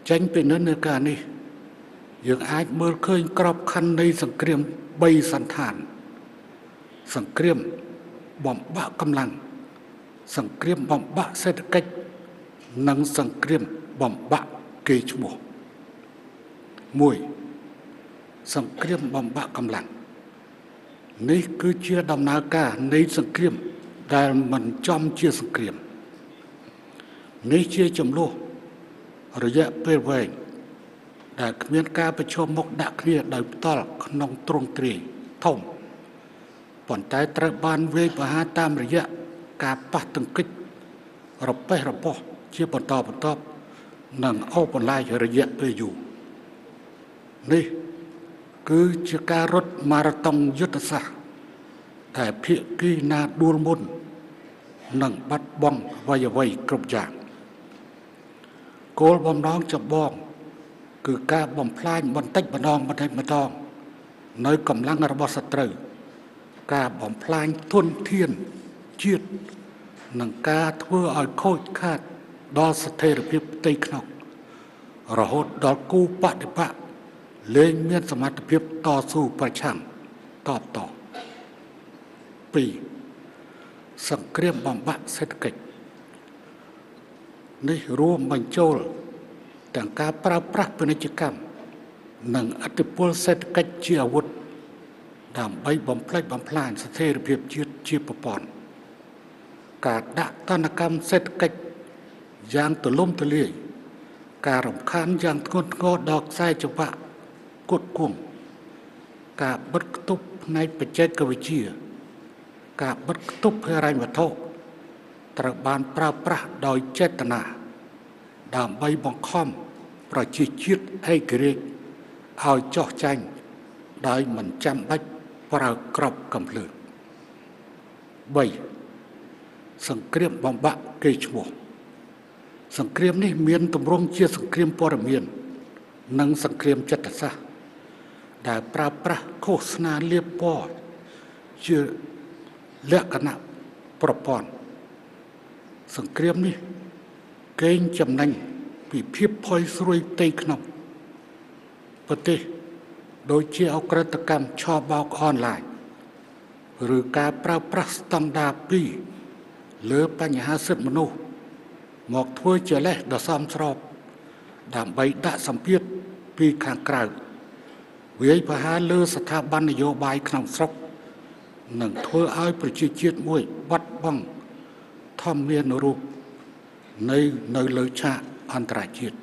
ចេញពីនិន្នាការនេះយើងអាចមើលឃើញក្របខ័ណ្ឌនៃសង្គ្រាម3សន្តានសង្គ្រាមបំបាក់កម្លាំងសង្គ្រាមបំបាក់សេដ្ឋកិច្ចនិងសង្គ្រាមបំបាក់កេរ្តិ៍ឈ្មោះ1សង្គ្រាមបំបាក់កម្លាំងនេះគឺជាដំណើរការនៃសង្គ្រាមដែលមិនចំជាសង្គ្រាមនេះជាចំនួនរយៈពេលវែងដែលគ្មានការប្រឈមមុខដាក់គ្នាដោយផ្ទាល់ក្នុងទ្រង់ទ្រាយធំប៉ុន្តែត្រូវបានវាយប្រហារតាមរយៈការប៉ះទង្គិចរប៉េះរប៉ោះជាបន្តបន្ទាប់និងអូសបន្លាយរយៈពេលយូរនេះគឺជាការរត់ម៉ារ៉ាតុងយុទ្ធសាស្ត្រតែភាគីណាដួលមុននិងបាត់បង់អ្វីៗគ្រប់យ៉ាងគោលបំណងចម្បងគឺការបំផ្លាញបន្តិចម្ដងនៅកម្លាំងរបស់សត្រូវការបំផ្លាញធនធានជាតិនិងការធ្វើឲ្យខូចខាតដល់ស្ថិរភាពផ្ទៃក្នុងរហូតដល់គូបដិបកលែងមានសមត្ថភាពតស៊ូប្រឆាំងតបត2សង្គ្រាមបំបាក់សេដ្ឋកិច្ចនេះរួមបញ្ចូលទាំងការប្រើប្រាស់ពាណិជ្ជកម្មនិងឥទ្ធិពលសេដ្ឋកិច្ចជាអាវុធដើម្បីបំផ្លិចបំផ្លាញស្ថិរភាពជាតិជាប្រព័ន្ធការដាក់ទណ្ឌកម្មសេដ្ឋកិច្ចយ៉ាងទូលំទូលាយការរំខានយ៉ាងធ្ងន់ធ្ងរដល់ខ្សែចង្វាក់ផ្គត់ផ្គង់ការបិទគប់ផ្នែកបច្ចេកវិទ្យាការបិទគប់ហិរញ្ញវត្ថុត្រូវបានប្រើប្រាស់ដោយចេតនាដើម្បីបង្ខំប្រជាជាតិឯករាជ្យឲ្យចោះចាញ់ដោយមិនចាំបាច់ប្រើក្របកំភ្លើង3សង្គ្រាមបំបាក់កេរ្តិ៍ឈ្មោះសង្គ្រាមនេះមានទម្រង់ជាសង្គ្រាមព័ត៌មាននិងសង្គ្រាមចិត្តសាស្ត្រដែលប្រើប្រាស់ឃោសនាលាបពណ៌ជាលក្ខណៈប្រព័ន្ធសង្គ្រាមនេះកេងចំណេញពីភាពផុយស្រួយផ្ទៃក្នុងប្រទេសដូចជាអក្រិតកម្មឆបោកអនឡាញឬការប្រើប្រាស់ស្តង់ដារ2លើបញ្ហាសិទ្ធិមនុស្សមកធ្វើជាលេសដ៏សមស្របដើម្បីដាក់សម្ពាធពីខាងក្រៅវាយប្រហារលើស្ថាប័ននយោបាយក្នុងស្រុកនិងធ្វើឲ្យប្រជាជាតិមួយបាត់បង់ធម្មមានរូបនៅលើឆាកអន្តរជាតិ